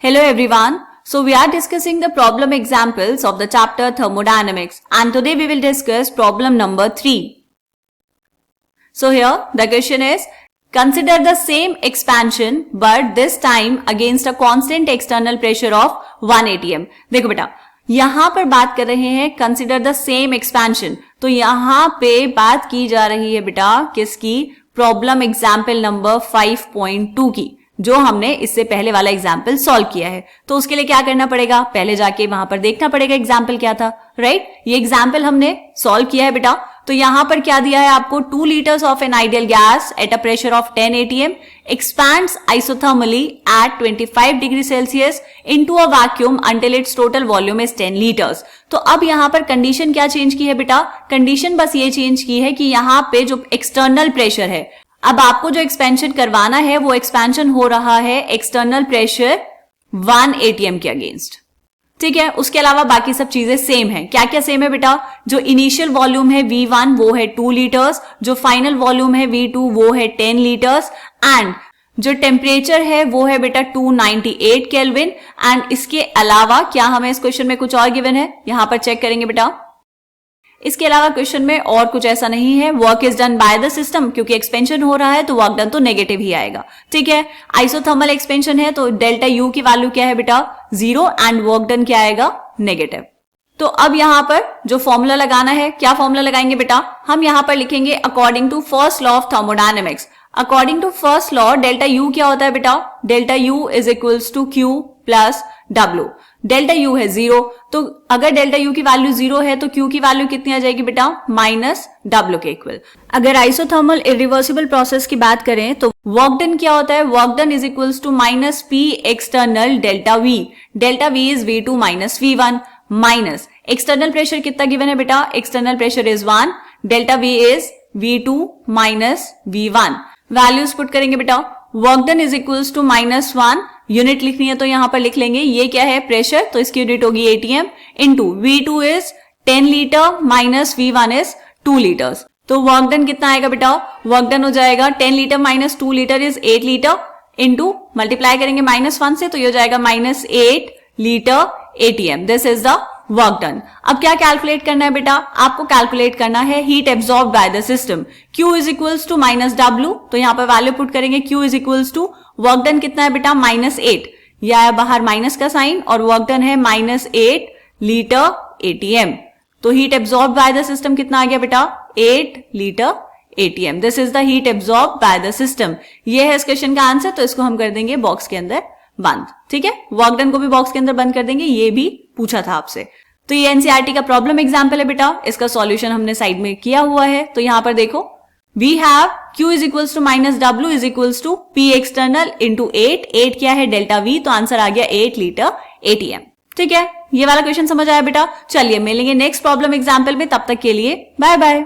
Hello everyone. So we are discussing the problem examples of the chapter thermodynamics and today we will discuss problem number 3. So here the question is, consider the same expansion but this time against a constant external pressure of 1 atm. देखो बेटा यहाँ पर बात कर रहे हैं consider the same expansion, तो यहाँ पे बात की जा रही है बेटा किसकी, प्रॉब्लम एग्जाम्पल नंबर 5.2 की, जो हमने इससे पहले वाला एग्जाम्पल सॉल्व किया है। तो उसके लिए क्या करना पड़ेगा, पहले जाके वहां पर देखना पड़ेगा एग्जाम्पल क्या था, राइट। ये एग्जाम्पल हमने सॉल्व किया है बेटा। तो यहां पर क्या दिया है आपको, 2 liters of an ideal gas at a pressure of 10 atm expands isothermally at 25 degree Celsius into a vacuum until it's total volume is 10 liters। तो अब यहां पर कंडीशन क्या चेंज की है बेटा, कंडीशन बस ये चेंज की है कि यहां पे जो एक्सटर्नल प्रेशर है, अब आपको जो एक्सपेंशन करवाना है वो एक्सपेंशन हो रहा है एक्सटर्नल प्रेशर 1 atm के अगेंस्ट, ठीक है। उसके अलावा बाकी सब चीजें सेम है। क्या क्या सेम है बेटा, जो इनिशियल वॉल्यूम है V1 वो है 2 liters, जो फाइनल वॉल्यूम है V2 वो है 10 liters एंड जो टेम्परेचर है वो है बेटा 298 केल्विन। एंड इसके अलावा क्या हमें इस क्वेश्चन में कुछ और गिवन है, यहां पर चेक करेंगे बेटा। इसके अलावा क्वेश्चन में और कुछ ऐसा नहीं है। Work is done by the system, क्योंकि एक्सपेंशन हो रहा है तो वर्क डन तो नेगेटिव ही आएगा, ठीक है। आइसोथर्मल एक्सपेंशन है तो डेल्टा यू की वैल्यू क्या है बेटा 0 एंड वर्क डन क्या आएगा नेगेटिव। तो अब यहां पर जो फॉर्मूला लगाना है, क्या फॉर्मूला लगाएंगे बेटा, हम यहां पर लिखेंगे according to first law of thermodynamics. According to first law delta U क्या होता है बेटा, delta U is equals to Q plus W. Delta U है 0, तो अगर डेल्टा यू की वैल्यू 0 है तो क्यू की वैल्यू कितनी आ जाएगी बेटा, माइनस डब्ल्यू के इक्वल। अगर आइसोथर्मल इरिवर्सिबल प्रोसेस की बात करें तो वर्क डन क्या होता है, work done is equals to minus P external delta V. Delta V is V2 minus V1 minus external pressure कितना गिवन है बेटा, external pressure is 1, delta V is V2 minus V1। Values put करेंगे बेटा, work done is equals to -1, unit लिखनी है तो यहां पर लिख लेंगे, ये क्या है प्रेशर, तो इसकी यूनिट होगी atm, into V2 is 10 litre minus V1 is 2 litres. तो वर्क डन कितना आएगा बेटा, वर्क डन हो जाएगा 10 litre minus 2 litre is 8 litre, into multiply करेंगे -1 से तो ये हो जाएगा -8 litre atm। This is the work done. अब क्या कैलकुलेट करना है बेटा, आपको कैलकुलेट करना है heat absorb by the system. Q is equals to minus W, तो यहां पर वैल्यू पुट करेंगे, Q is equals to work done कितना है बेटा -8, या है बाहर माइनस का साइन और वर्क डन है -8 लीटर atm। तो heat absorb by the system कितना आ गया बेटा 8 litre atm। This is the heat absorb by the system. ये है इस क्वेश्चन का आंसर, तो इसको हम कर देंगे बॉक्स के अंदर बंद, ठीक है। वर्क डन को भी बॉक्स के अंदर बंद कर देंगे, ये भी पूछा था आपसे। तो ये एनसीईआरटी का प्रॉब्लम एग्जाम्पल है बेटा, इसका सॉल्यूशन हमने साइड में किया हुआ है। तो यहां पर देखो, we have Q is equals to minus W is equals to P external into 8 क्या है डेल्टा V, तो आंसर आ गया 8 लीटर atm, ठीक है। ये वाला क्वेश्चन समझ आया बेटा। चलिए मिलेंगे नेक्स्ट प्रॉब्लम एग्जाम्पल में, तब तक के लिए बाय बाय।